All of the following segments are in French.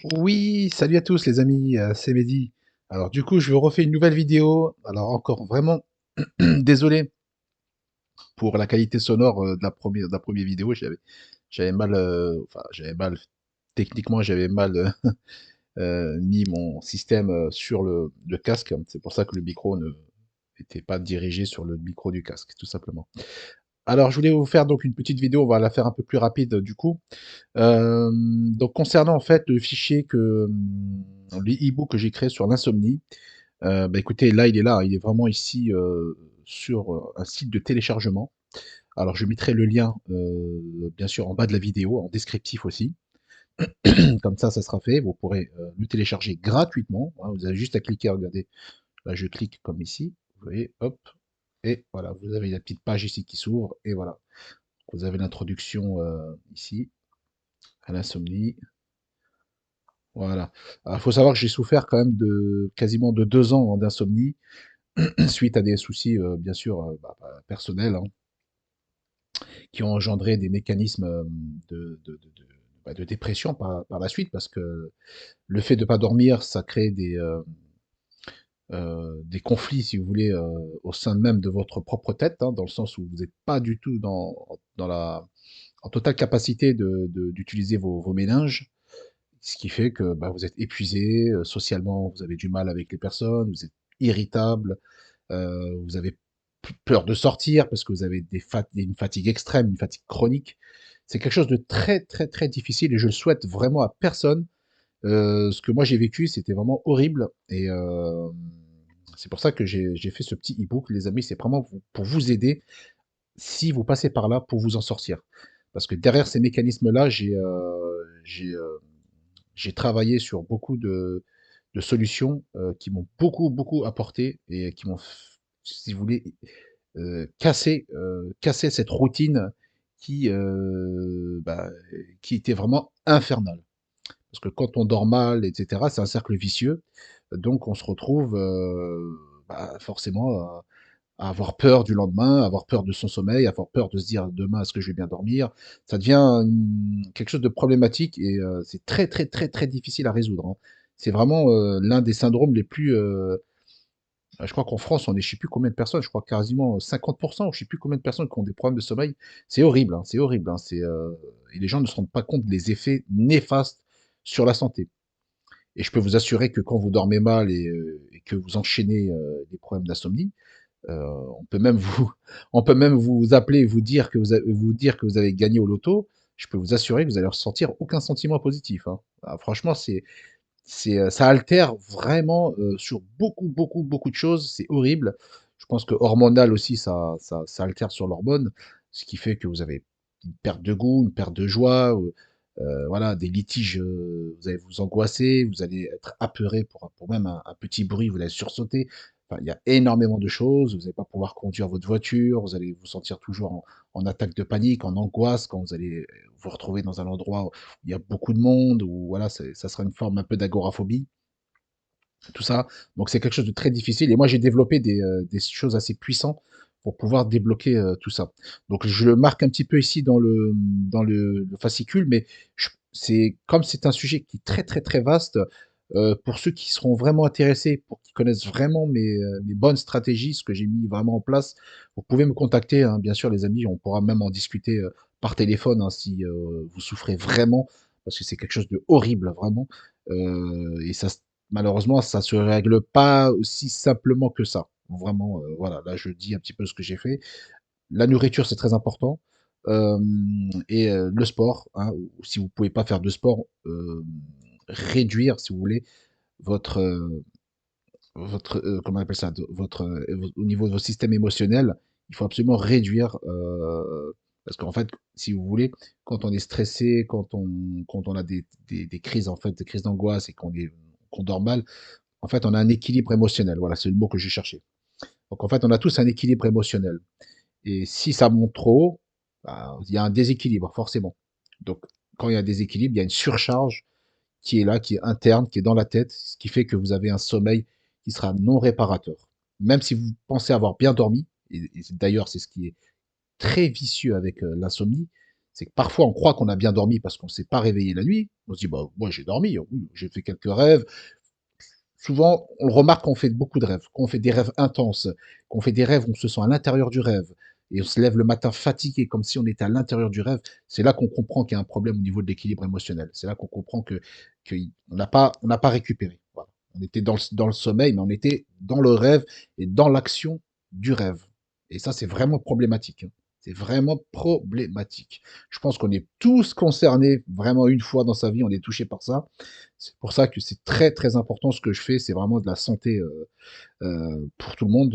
Oui, salut à tous les amis, c'est Mehdi. Alors du coup, je refais une nouvelle vidéo. Alors encore vraiment désolé pour la qualité sonore de la première vidéo. J'avais mal, enfin j'avais mal techniquement, j'avais mal mis mon système sur le casque. C'est pour ça que le micro ne n'était pas dirigé sur le micro du casque, tout simplement. Alors je voulais vous faire donc une petite vidéo. On va la faire un peu plus rapide du coup. Donc concernant en fait le fichier le e-book que j'ai créé sur l'insomnie, bah, écoutez, là, il est là, hein, il est vraiment ici, sur, un site de téléchargement. Alors je mettrai le lien, bien sûr en bas de la vidéo, en descriptif aussi. Comme ça sera fait, vous pourrez, le télécharger gratuitement, hein. Vous avez juste à cliquer, regardez, là je clique comme ici, vous voyez, hop et voilà, vous avez la petite page ici qui s'ouvre et voilà. Vous avez l'introduction, ici, à l'insomnie. Voilà. Alors, il faut savoir que j'ai souffert quand même de quasiment de 2 ans, hein, d'insomnie, suite à des soucis, bien sûr, personnels, hein, qui ont engendré des mécanismes, de dépression par la suite. Parce que le fait de pas dormir, ça crée des conflits, si vous voulez, au sein même de votre propre tête, hein, dans le sens où vous êtes pas du tout dans la en totale capacité d'utiliser vos méninges. Ce qui fait que, bah, vous êtes épuisé, socialement, vous avez du mal avec les personnes, vous êtes irritable, vous avez p peur de sortir parce que vous avez une fatigue extrême, une fatigue chronique. C'est quelque chose de très, très, très difficile et je le souhaite vraiment à personne. Ce que moi j'ai vécu, c'était vraiment horrible et c'est pour ça que j'ai fait ce petit e-book, les amis. C'est vraiment pour vous aider, si vous passez par là, pour vous en sortir. Parce que derrière ces mécanismes-là, j'ai travaillé sur beaucoup de solutions qui m'ont beaucoup, beaucoup apporté et qui m'ont, si vous voulez, cassé cette routine qui, bah, qui était vraiment infernale. Parce que quand on dort mal, etc., c'est un cercle vicieux. Donc on se retrouve bah, forcément à avoir peur du lendemain, à avoir peur de son sommeil, à avoir peur de se dire demain est-ce que je vais bien dormir. Ça devient quelque chose de problématique et c'est très très très très difficile à résoudre, hein. C'est vraiment l'un des syndromes les plus. Je crois qu'en France, on est je sais plus combien de personnes, je crois quasiment 50%, ou je sais plus combien de personnes qui ont des problèmes de sommeil. C'est horrible, hein, c'est horrible, hein, et les gens ne se rendent pas compte des effets néfastes sur la santé. Et je peux vous assurer que quand vous dormez mal et que vous enchaînez des problèmes d'insomnie, on peut même vous, on peut même vous appeler et vous dire que vous avez gagné au loto. Je peux vous assurer que vous allez ressentir aucun sentiment positif, hein. Ah, franchement, ça altère vraiment sur beaucoup, beaucoup, beaucoup de choses. C'est horrible. Je pense que hormonal aussi, ça altère sur l'hormone, ce qui fait que vous avez une perte de goût, une perte de joie, voilà, des litiges, vous allez vous angoisser, vous allez être apeuré pour même un petit bruit, vous allez sursauter. Enfin, il y a énormément de choses. Vous allez pas pouvoir conduire votre voiture, vous allez vous sentir toujours en attaque de panique, en angoisse quand vous allez vous retrouver dans un endroit où il y a beaucoup de monde, ou voilà, ça sera une forme un peu d'agoraphobie, tout ça. Donc c'est quelque chose de très difficile et moi j'ai développé des choses assez puissantes pour pouvoir débloquer, tout ça. Donc je le marque un petit peu ici dans le fascicule, mais c'est un sujet qui est très, très, très vaste, pour ceux qui seront vraiment intéressés, pour qui connaissent vraiment mes bonnes stratégies, ce que j'ai mis vraiment en place, vous pouvez me contacter, hein, bien sûr les amis, on pourra même en discuter, par téléphone, hein, si, vous souffrez vraiment, parce que c'est quelque chose de horrible vraiment, et malheureusement, ça se règle pas aussi simplement que ça. Vraiment, voilà, là je dis un petit peu ce que j'ai fait. La nourriture, c'est très important, et le sport, hein, ou si vous pouvez pas faire de sport, réduire, si vous voulez, votre, comment on appelle ça? Votre, au niveau de votre système émotionnel, il faut absolument réduire, parce qu'en fait, si vous voulez, quand on est stressé, quand on a des crises, en fait, des crises d'angoisse et qu'on dort mal, en fait, on a un équilibre émotionnel. Voilà, c'est le mot que je cherchais. Donc en fait, on a tous un équilibre émotionnel. Et si ça monte trop haut, bah, il y a un déséquilibre, forcément. Donc, quand il y a un déséquilibre, il y a une surcharge qui est là, qui est interne, qui est dans la tête, ce qui fait que vous avez un sommeil qui sera non réparateur. Même si vous pensez avoir bien dormi, et d'ailleurs c'est ce qui est très vicieux avec l'insomnie, C'est que parfois, on croit qu'on a bien dormi parce qu'on ne s'est pas réveillé la nuit. On se dit: «Bah, moi, j'ai dormi, oui, j'ai fait quelques rêves». Souvent, on le remarque quand on fait beaucoup de rêves, quand on fait des rêves intenses, quand on fait des rêves où on se sent à l'intérieur du rêve et on se lève le matin fatigué comme si on était à l'intérieur du rêve, c'est là qu'on comprend qu'il y a un problème au niveau de l'équilibre émotionnel. C'est là qu'on comprend que on n'a pas récupéré. Voilà. On était dans le sommeil, mais on était dans le rêve et dans l'action du rêve. Et ça, c'est vraiment problématique, hein. C'est vraiment problématique. Je pense qu'on est tous concernés vraiment une fois dans sa vie, on est touché par ça. C'est pour ça que c'est très, très important ce que je fais, c'est vraiment de la santé, pour tout le monde,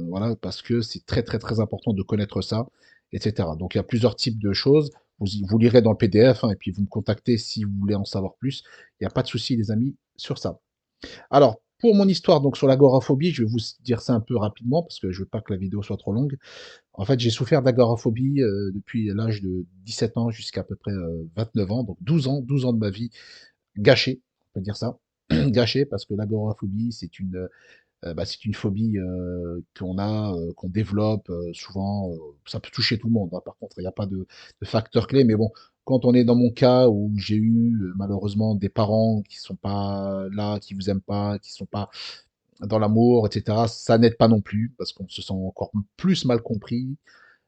voilà, parce que c'est très, très, très important de connaître ça et cetera. Donc il y a plusieurs types de choses. Vous lirez dans le PDF, hein, et puis vous me contactez si vous voulez en savoir plus. Il y a pas de souci les amis sur ça. Alors, pour mon histoire donc sur l'agoraphobie, je vais vous dire ça un peu rapidement parce que je veux pas que la vidéo soit trop longue. En fait, j'ai souffert d'agoraphobie, depuis l'âge de 17 ans jusqu'à peu près, 29 ans, donc 12 ans de ma vie gâchés, on peut dire ça. Gâchés parce que l'agoraphobie, c'est une phobie, qu'on développe, souvent, ça peut toucher tout le monde, hein. Par contre, il y a pas de facteur clé, mais bon, quand on est dans mon cas où j'ai eu, malheureusement des parents qui sont pas là, qui vous aiment pas, qui sont pas dans l'amour et cetera, ça n'aide pas non plus parce qu'on se sent encore plus mal compris.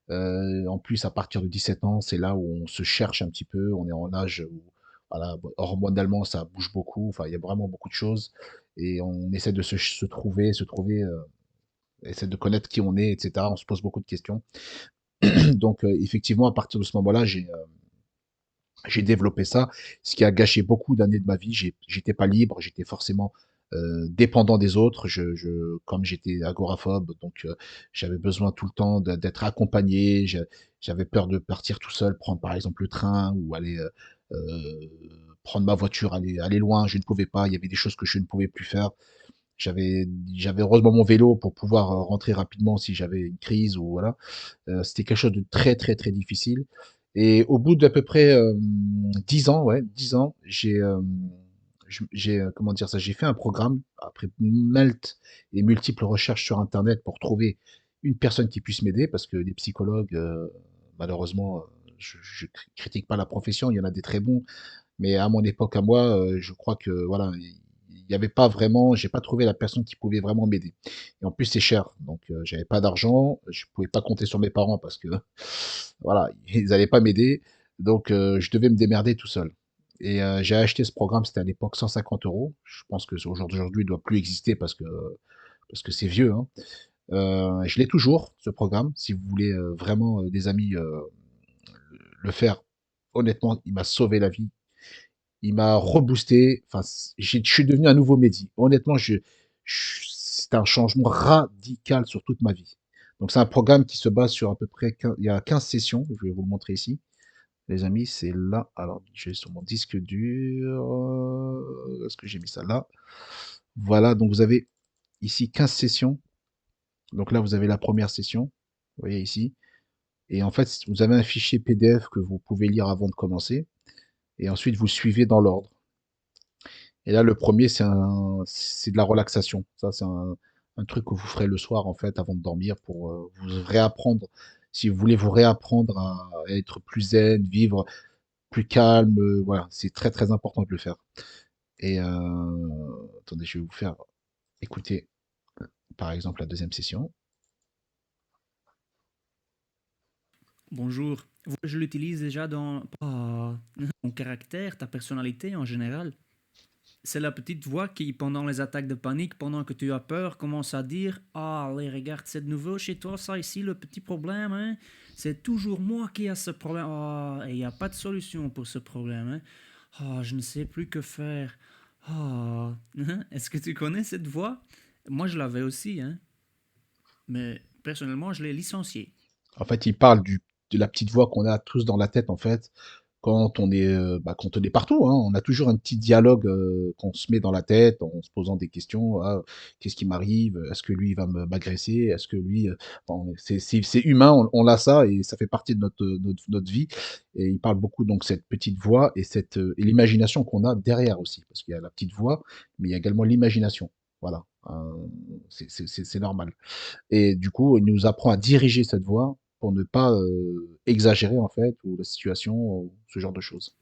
En plus, à partir de 17 ans, c'est là où on se cherche un petit peu. On est en âge où, voilà, hormonalement, ça bouge beaucoup. Enfin, il y a vraiment beaucoup de choses. Et on essaie de se trouver, essaie de connaître qui on est, etc. On se pose beaucoup de questions. Donc, effectivement, à partir de ce moment-là, j'ai développé ça, ce qui a gâché beaucoup d'années de ma vie. J'étais pas libre, j'étais forcément dépendant des autres. Comme j'étais agoraphobe, donc j'avais besoin tout le temps d'être accompagné. J'avais peur de partir tout seul, prendre par exemple le train ou aller prendre ma voiture, aller loin. Je ne pouvais pas. Il y avait des choses que je ne pouvais plus faire. J'avais, j'avais heureusement mon vélo pour pouvoir rentrer rapidement si j'avais une crise ou voilà. C'était quelque chose de très, très, très difficile et au bout d'à peu près, 10 ans, ouais, 10 ans, comment dire ça? J'ai fait un programme après malte et multiples recherches sur internet pour trouver une personne qui puisse m'aider parce que les psychologues, malheureusement, je critique pas la profession, il y en a des très bons, mais à mon époque à moi, je crois que voilà, il y avait pas vraiment j'ai pas trouvé la personne qui pouvait vraiment m'aider et en plus c'est cher donc j'avais pas d'argent, je pouvais pas compter sur mes parents parce que voilà, ils allaient pas m'aider donc je devais me démerder tout seul et j'ai acheté ce programme, c'était à l'époque 150 €. Je pense que aujourd'hui, il doit plus exister parce que c'est vieux, hein. Je l'ai toujours ce programme, si vous voulez, vraiment, des amis, le faire, honnêtement, il m'a sauvé la vie. Il m'a reboosté. Enfin, je suis devenu un nouveau Mehdi. Honnêtement, c'est un changement radical sur toute ma vie. Donc, c'est un programme qui se base sur à peu près, il y a 15 sessions. Je vais vous le montrer ici. Les amis, c'est là. Alors, je vais sur mon disque dur. Est-ce que j'ai mis ça là? Voilà. Donc, vous avez ici 15 sessions. Donc là, vous avez la première session. Vous voyez ici. Et en fait, vous avez un fichier PDF que vous pouvez lire avant de commencer. Et ensuite, vous suivez dans l'ordre. Et là, le premier, c'est de la relaxation. Ça, c'est un truc que vous ferez le soir, en fait, avant de dormir pour vous réapprendre. Si vous voulez vous réapprendre à être plus zen, vivre plus calme, voilà, c'est très très important de le faire. Et attendez, je vais vous faire écouter, par exemple, la deuxième session. Bonjour. Je l'utilise déjà dans ton caractère, ta personnalité en général. C'est la petite voix qui, pendant les attaques de panique, pendant que tu as peur, commence à dire: Ah, allez, regarde, c'est de nouveau chez toi, ça ici, le petit problème, hein. C'est toujours moi qui ai ce problème. Ah, et il n'y a pas de solution pour ce problème, hein. Ah, je ne sais plus que faire. Ah, est-ce que tu connais cette voix? Moi, je l'avais aussi, hein. Mais personnellement, je l'ai licenciée. En fait, il parle de la petite voix qu'on a tous dans la tête, en fait, quand on est partout, hein. On a toujours un petit dialogue qu'on se met dans la tête en se posant des questions. Ah, qu'est-ce qui m'arrive? Est-ce que lui il va m'agresser? Est-ce que lui, bon, c'est humain, on a ça et ça fait partie de notre vie. Et il parle beaucoup donc cette petite voix et et l'imagination qu'on a derrière aussi, parce qu'il y a la petite voix, mais il y a également l'imagination. Voilà, c'est normal. Et du coup, il nous apprend à diriger cette voix pour ne pas exagérer en fait, ou la situation, ou ce genre de choses.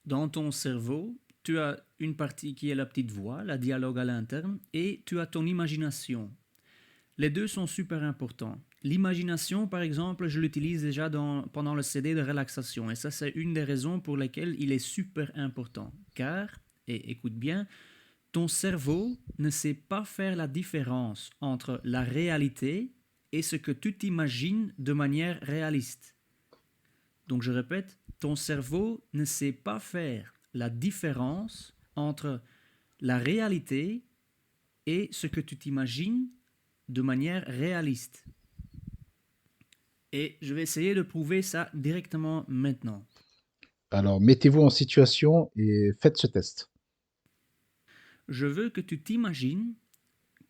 Dans ton cerveau, tu as une partie qui est la petite voix, la dialogue à l'interne, et tu as ton imagination. Les deux sont super importants. L'imagination, par exemple, je l'utilise déjà pendant le CD de relaxation. Et ça, c'est une des raisons pour lesquelles il est super important. Car, et écoute bien, ton cerveau ne sait pas faire la différence entre la réalité et ce que tu t'imagines de manière réaliste. Donc je répète, ton cerveau ne sait pas faire la différence entre la réalité et ce que tu t'imagines de manière réaliste. Et je vais essayer de prouver ça directement maintenant. Alors, mettez-vous en situation et faites ce test. Je veux que tu t'imagines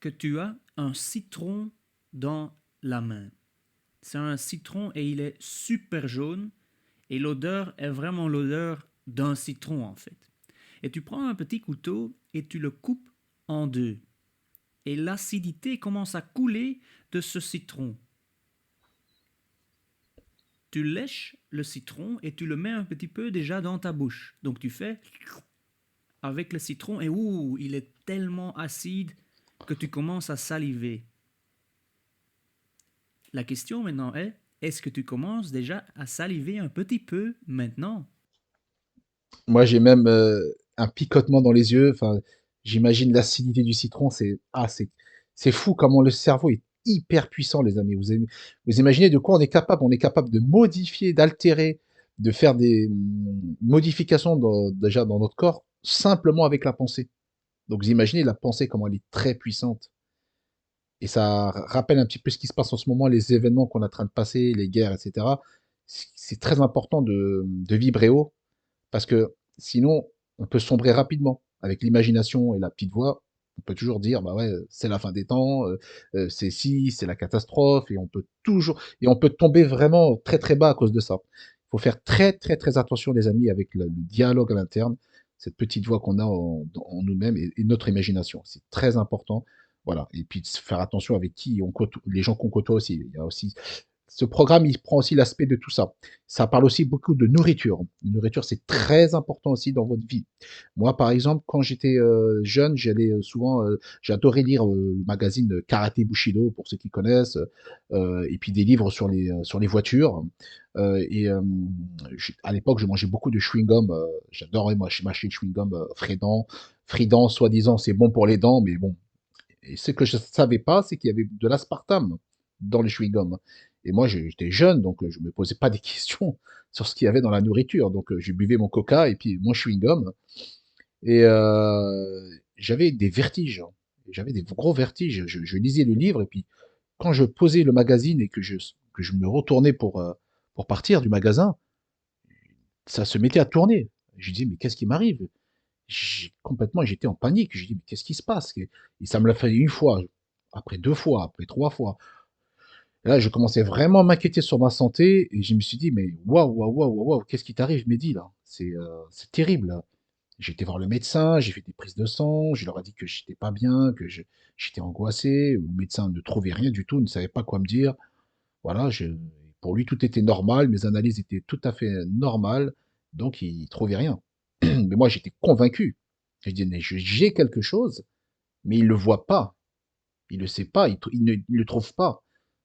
que tu as un citron dans la main. C'est un citron et il est super jaune et l'odeur est vraiment l'odeur d'un citron en fait. Et tu prends un petit couteau et tu le coupes en deux. Et l'acidité commence à couler de ce citron. Tu lèches le citron et tu le mets un petit peu déjà dans ta bouche. Donc tu fais avec le citron et ouh, il est tellement acide que tu commences à saliver. La question maintenant est-ce que tu commences déjà à saliver un petit peu maintenant? Moi, j'ai même un picotement dans les yeux. Enfin, j'imagine l'acidité du citron. C'est fou comment le cerveau est hyper puissant, les amis. Vous imaginez de quoi on est capable? On est capable de modifier, d'altérer, de faire des modifications déjà dans notre corps simplement avec la pensée. Donc, vous imaginez la pensée comment elle est très puissante. Et ça rappelle un petit peu ce qui se passe en ce moment, les événements qu'on est en train de passer, les guerres, etc. C'est très important de vibrer haut parce que sinon, on peut sombrer rapidement. Avec l'imagination et la petite voix, on peut toujours dire, bah ouais, c'est la fin des temps, c'est si, c'est la catastrophe, et on peut tomber vraiment très très bas à cause de ça. Il faut faire très très très attention, les amis, avec le dialogue à l'interne, cette petite voix qu'on a en nous-mêmes et notre imagination. C'est très important. Voilà. Et puis de faire attention avec qui on côtoie, les gens qu'on côtoie aussi. Il y a aussi ce programme, il prend aussi l'aspect de tout ça. Ça parle aussi beaucoup de nourriture. La nourriture, c'est très important aussi dans votre vie. Moi, par exemple, quand j'étais jeune, j'allais souvent, j'adorais lire le magazine Karaté Bushido, pour ceux qui connaissent, et puis des livres sur les voitures. À l'époque, je mangeais beaucoup de chewing-gum. J'adorais moi, mâcher le chewing-gum Frédant. Frident, soi-disant, c'est bon pour les dents, mais bon. Et ce que je ne savais pas, c'est qu'il y avait de l'aspartame dans les chewing-gums. Et moi, j'étais jeune, donc je ne me posais pas des questions sur ce qu'il y avait dans la nourriture. Donc, je buvais mon coca et puis mon chewing-gum. Et j'avais des vertiges. J'avais des gros vertiges. Je lisais le livre et puis quand je posais le magazine et que je me retournais pour partir du magasin, ça se mettait à tourner. Je disais, mais qu'est-ce qui m'arrive? J'étais en panique. Je dis, mais qu'est-ce qui se passe? Et ça me l'a fait une fois, après deux fois, après trois fois. Et là, je commençais vraiment à m'inquiéter sur ma santé et je me suis dit, mais waouh, waouh, waouh, waouh, waouh, qu'est-ce qui t'arrive, Mehdi, là? C'est terrible, là. J'ai été voir le médecin, j'ai fait des prises de sang, je leur ai dit que j'étais pas bien, j'étais angoissé. Le médecin ne trouvait rien du tout, ne savait pas quoi me dire. Voilà, pour lui, tout était normal, mes analyses étaient tout à fait normales, donc il trouvait rien. Mais moi, j'étais convaincu. Je dis, mais j'ai quelque chose, mais il le voit pas, il le sait pas, il le trouve pas.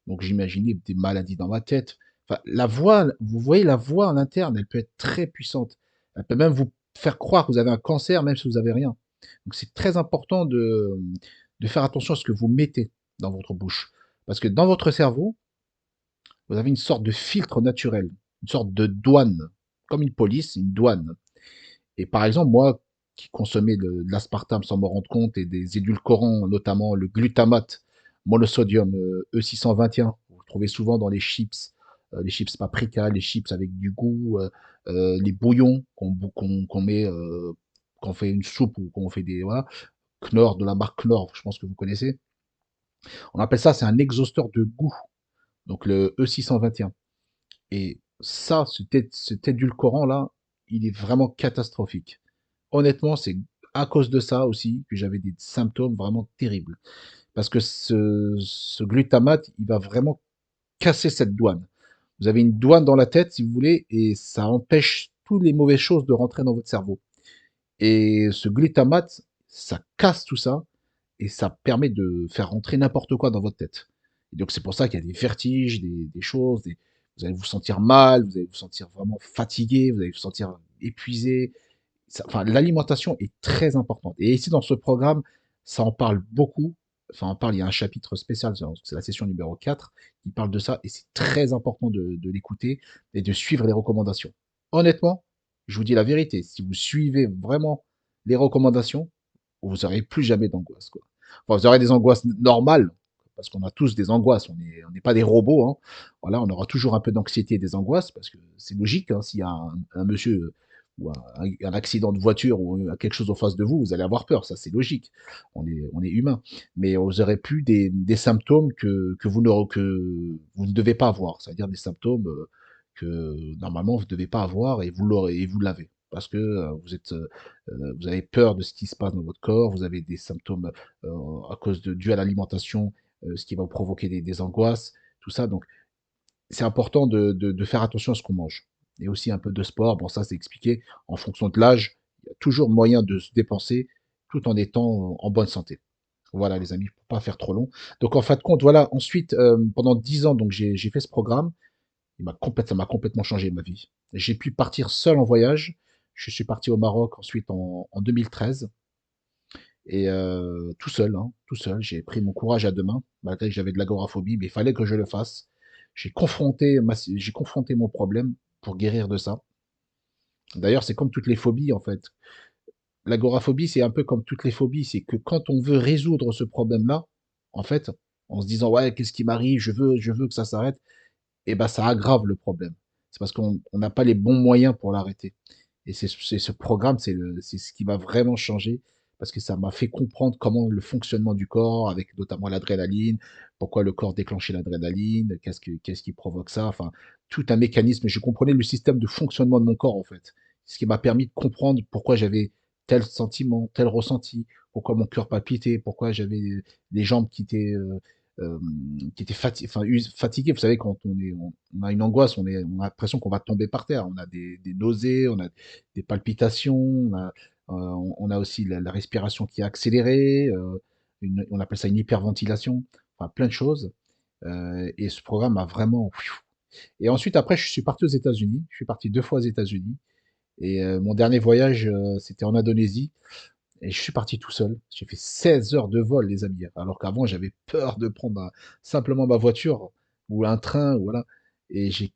Donc j'imaginais des maladies dans ma tête. Enfin, la voix, vous voyez, la voix en interne, elle peut être très puissante. Elle peut même vous faire croire que vous avez un cancer, même si vous avez rien. Donc c'est très important de faire attention à ce que vous mettez dans votre bouche. Parce que dans votre cerveau, vous avez une sorte de filtre naturel, une sorte de douane, comme une police, une douane. Et par exemple, moi, qui consommais de l'aspartame sans me rendre compte et des édulcorants, notamment le glutamate monosodium E621, vous le trouvez souvent dans les chips paprika, les chips avec du goût, les bouillons qu'on met, quand on fait une soupe ou quand on fait des, voilà, Knorr, de la marque Knorr, je pense que vous connaissez. On appelle ça, c'est un exhausteur de goût, donc le E621. Et ça, cet édulcorant-là, il est vraiment catastrophique. Honnêtement, c'est à cause de ça aussi que j'avais des symptômes vraiment terribles. Parce que ce glutamate, il va vraiment casser cette douane. Vous avez une douane dans la tête, si vous voulez, et ça empêche toutes les mauvaises choses de rentrer dans votre cerveau. Et ce glutamate, ça casse tout ça et ça permet de faire rentrer n'importe quoi dans votre tête. Et donc c'est pour ça qu'il y a des vertiges, des choses, vous allez vous sentir mal, vous allez vous sentir vraiment fatigué, vous allez vous sentir épuisé. Enfin, l'alimentation est très importante. Et ici dans ce programme, ça en parle beaucoup. Enfin, on parle, il y a un chapitre spécial, c'est la session numéro 4, qui parle de ça, et c'est très important de l'écouter et de suivre les recommandations. Honnêtement, je vous dis la vérité, si vous suivez vraiment les recommandations, vous n'aurez plus jamais d'angoisse, quoi. Enfin, vous aurez des angoisses normales, parce qu'on a tous des angoisses, on n'est pas des robots, hein. Voilà, on aura toujours un peu d'anxiété et des angoisses, parce que c'est logique, hein, s'il y a un monsieur ou un accident de voiture ou quelque chose en face de vous, vous allez avoir peur, ça c'est logique. On est humain. Mais vous aurez plus des symptômes que vous ne devez pas avoir, c'est-à-dire des symptômes que normalement vous ne devez pas avoir et vous l'aurez et vous l'avez. Parce que vous avez peur de ce qui se passe dans votre corps, vous avez des symptômes à cause dû à l'alimentation, ce qui va vous provoquer des angoisses, tout ça. Donc c'est important de faire attention à ce qu'on mange. Et aussi un peu de sport. Bon, ça, c'est expliqué. En fonction de l'âge, il y a toujours moyen de se dépenser tout en étant en bonne santé. Voilà, les amis, pour pas faire trop long. Donc, en fin de compte, voilà. Ensuite, pendant 10 ans, donc j'ai fait ce programme. Ça m'a complètement changé ma vie. J'ai pu partir seul en voyage. Je suis parti au Maroc ensuite en 2013 et tout seul, hein, tout seul. J'ai pris mon courage à deux mains, malgré que j'avais de l'agoraphobie, mais il fallait que je le fasse. J'ai confronté mon problème pour guérir de ça. D'ailleurs, c'est comme toutes les phobies, en fait. L'agoraphobie, c'est un peu comme toutes les phobies. C'est que quand on veut résoudre ce problème-là, en fait, en se disant, ouais, qu'est-ce qui m'arrive? Je veux que ça s'arrête. Et ben, ça aggrave le problème. C'est parce qu'on n'a pas les bons moyens pour l'arrêter. Et c'est ce programme, c'est ce qui m'a vraiment changé parce que ça m'a fait comprendre comment le fonctionnement du corps, avec notamment l'adrénaline, pourquoi le corps déclenchait l'adrénaline, qu'est-ce qui provoque ça, enfin, tout un mécanisme. Je comprenais le système de fonctionnement de mon corps, en fait. Ce qui m'a permis de comprendre pourquoi j'avais tel sentiment, tel ressenti, pourquoi mon cœur palpitait, pourquoi j'avais les jambes euh, qui étaient fatiguées. Vous savez, quand on a une angoisse, on a l'impression qu'on va tomber par terre. On a des nausées, on a des palpitations, on a aussi la respiration qui est accélérée, on appelle ça une hyperventilation, enfin plein de choses. Et ce programme a vraiment. Et ensuite, après, je suis parti aux États-Unis. Je suis parti 2 fois aux États-Unis. Et mon dernier voyage, c'était en Indonésie. Et je suis parti tout seul. J'ai fait 16 heures de vol, les amis. Alors qu'avant, j'avais peur de prendre simplement ma voiture ou un train, voilà. Et j'ai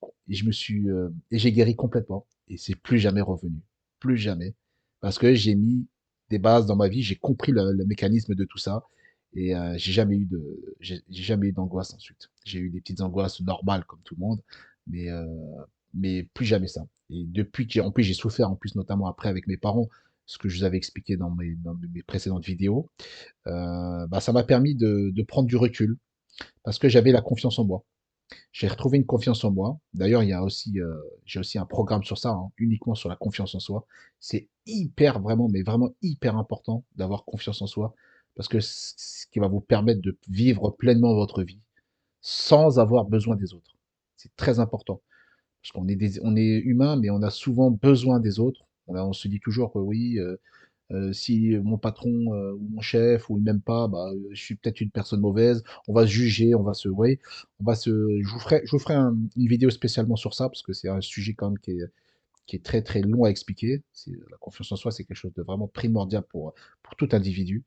guéri complètement. Et c'est plus jamais revenu. Plus jamais. Parce que j'ai mis des bases dans ma vie. J'ai compris le mécanisme de tout ça. Et j'ai jamais eu d'angoisse ensuite. J'ai eu des petites angoisses normales comme tout le monde. Mais, euh, mais plus jamais ça. Et depuis en plus, j'ai souffert, en plus, notamment après avec mes parents, ce que je vous avais expliqué dans mes précédentes vidéos, bah, ça m'a permis de prendre du recul parce que j'avais la confiance en moi. J'ai retrouvé une confiance en moi. D'ailleurs, j'ai aussi un programme sur ça, hein, uniquement sur la confiance en soi. C'est hyper, vraiment, mais vraiment hyper important d'avoir confiance en soi parce que c'est ce qui va vous permettre de vivre pleinement votre vie sans avoir besoin des autres. C'est très important. Parce on est humain, mais on a souvent besoin des autres. On se dit toujours que oui, si mon patron ou mon chef ou il m'aime pas, bah, je suis peut-être une personne mauvaise. On va se juger, ouais, je vous ferai une vidéo spécialement sur ça parce que c'est un sujet quand même qui est très très long à expliquer. La confiance en soi, c'est quelque chose de vraiment primordial pour tout individu.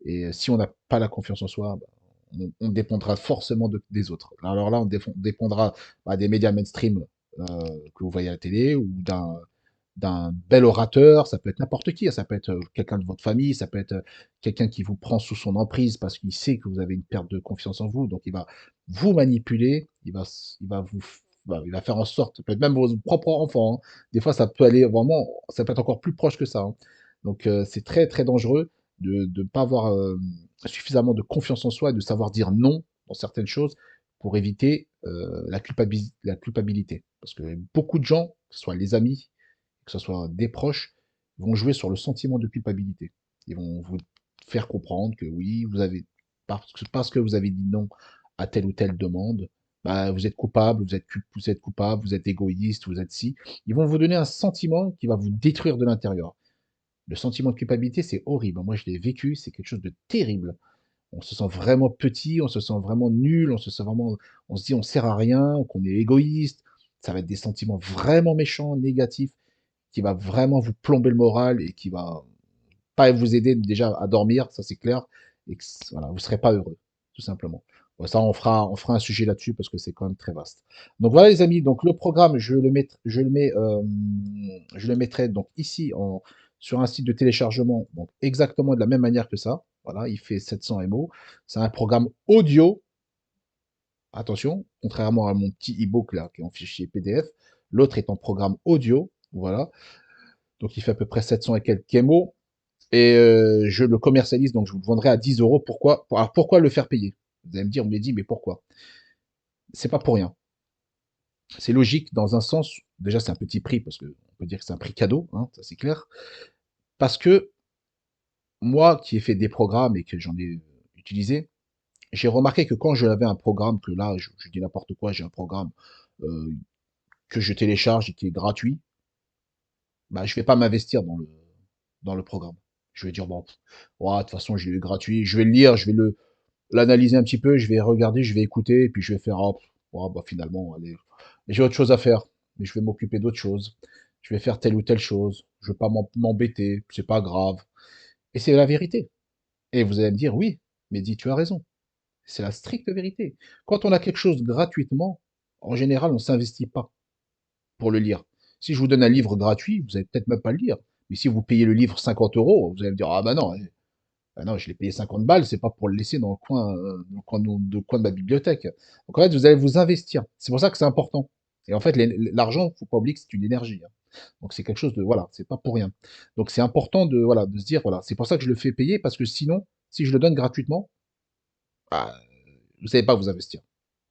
Et si on n'a pas la confiance en soi, bah, on dépendra forcément des autres. Alors là, dépendra bah, des médias mainstream que vous voyez à la télé ou d'un bel orateur, ça peut être n'importe qui, hein. Ça peut être quelqu'un de votre famille, ça peut être quelqu'un qui vous prend sous son emprise parce qu'il sait que vous avez une perte de confiance en vous, donc il va vous manipuler, il va faire en sorte, ça peut être même vos propres enfants, hein. Des fois, ça peut aller vraiment, ça peut être encore plus proche que ça, hein. Donc c'est très très dangereux de ne pas avoir suffisamment de confiance en soi et de savoir dire non dans certaines choses pour éviter la culpabilité. Parce que beaucoup de gens, que ce soit les amis, que ce soit des proches, vont jouer sur le sentiment de culpabilité. Ils vont vous faire comprendre que oui, parce que vous avez dit non à telle ou telle demande, bah, vous êtes coupable, vous êtes coupable, vous êtes égoïste, vous êtes ci. Ils vont vous donner un sentiment qui va vous détruire de l'intérieur. Le sentiment de culpabilité, c'est horrible. Moi, je l'ai vécu, c'est quelque chose de terrible. On se sent vraiment petit, on se sent vraiment nul, on se sent vraiment, on se dit on sert à rien, qu'on est égoïste. Ça va être des sentiments vraiment méchants, négatifs, qui va vraiment vous plomber le moral et qui va pas vous aider déjà à dormir, ça c'est clair, et que, voilà, vous serez pas heureux, tout simplement. Bon, ça, on fera un sujet là-dessus parce que c'est quand même très vaste. Donc voilà les amis, donc le programme, je le mettrai donc ici sur un site de téléchargement, donc exactement de la même manière que ça. Voilà, il fait 700 MO. C'est un programme audio. Attention, contrairement à mon petit e-book là, qui est en fichier PDF, l'autre est en programme audio. Voilà. Donc il fait à peu près 700 et quelques MO. Et je le commercialise, donc je vous le vendrai à 10 euros. Pourquoi? Alors pourquoi le faire payer? Vous allez me dire, on me dit, mais pourquoi? C'est pas pour rien. C'est logique dans un sens, déjà c'est un petit prix, parce que on peut dire que c'est un prix cadeau, hein, ça c'est clair. Parce que moi qui ai fait des programmes et que j'en ai utilisé, j'ai remarqué que quand je avais un programme, que là, je dis n'importe quoi, j'ai un programme euh, que je télécharge et qui est gratuit, bah, je vais pas m'investir dans le programme. Je vais dire, bon, ouais, de toute façon, je l'ai eu gratuit, je vais le lire, je vais l'analyser un petit peu, je vais regarder, je vais écouter, et puis je vais faire, oh, oh, bah, finalement, allez, j'ai autre chose à faire, mais je vais m'occuper d'autre chose. Je vais faire telle ou telle chose. Je vais pas m'embêter, c'est pas grave. Et c'est la vérité. Et vous allez me dire, oui, mais dis, tu as raison. C'est la stricte vérité. Quand on a quelque chose gratuitement, en général, on s'investit pas pour le lire. Si je vous donne un livre gratuit, vous allez peut-être même pas le lire. Mais si vous payez le livre 50 euros, vous allez me dire, ah bah non, ah non, je l'ai payé 50 balles, c'est pas pour le laisser dans le coin de ma bibliothèque. Donc en fait, vous allez vous investir. C'est pour ça que c'est important. Et en fait, l'argent, faut pas oublier que c'est une énergie, hein. Donc c'est quelque chose de, voilà, c'est pas pour rien. Donc c'est important de, voilà, de se dire, voilà, c'est pour ça que je le fais payer parce que sinon, si je le donne gratuitement, bah, vous savez pas vous investir.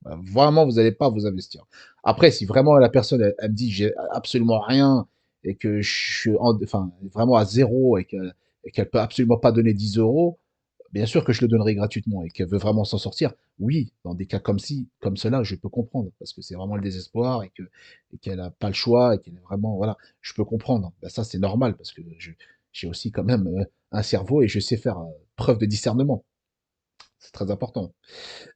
Vraiment, vous n'allez pas vous investir. Après, si vraiment la personne, elle me dit j'ai absolument rien et que je suis enfin, vraiment à zéro et qu'elle peut absolument pas donner 10 euros, bien sûr que je le donnerai gratuitement et qu'elle veut vraiment s'en sortir. Oui, dans des cas comme cela, je peux comprendre parce que c'est vraiment le désespoir et qu'elle a pas le choix et qu'elle est vraiment, voilà, je peux comprendre. Ben, ça, c'est normal parce que j'ai aussi quand même un cerveau et je sais faire preuve de discernement. C'est très important.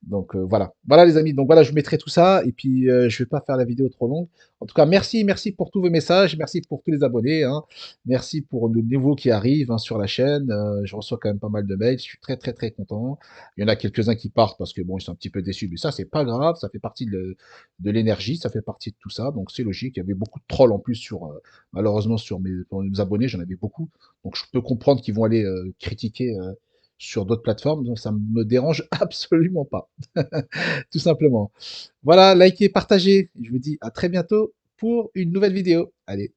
Donc voilà. Voilà les amis, donc voilà, je mettrai tout ça et puis je vais pas faire la vidéo trop longue. En tout cas, merci pour tous vos messages, merci pour tous les abonnés, hein. Merci pour le nouveau qui arrive, hein, sur la chaîne. Je reçois quand même pas mal de mails, je suis très content. Il y en a quelques-uns qui partent parce que bon, ils sont un petit peu déçus, mais ça c'est pas grave, ça fait partie de l'énergie, ça fait partie de tout ça, donc c'est logique. Il y avait beaucoup de trolls en plus malheureusement pour mes abonnés, j'en avais beaucoup, donc je peux comprendre qu'ils vont aller critiquer sur d'autres plateformes, donc ça me dérange absolument pas. Tout simplement. Voilà, likez, partagez. Je vous dis à très bientôt pour une nouvelle vidéo. Allez,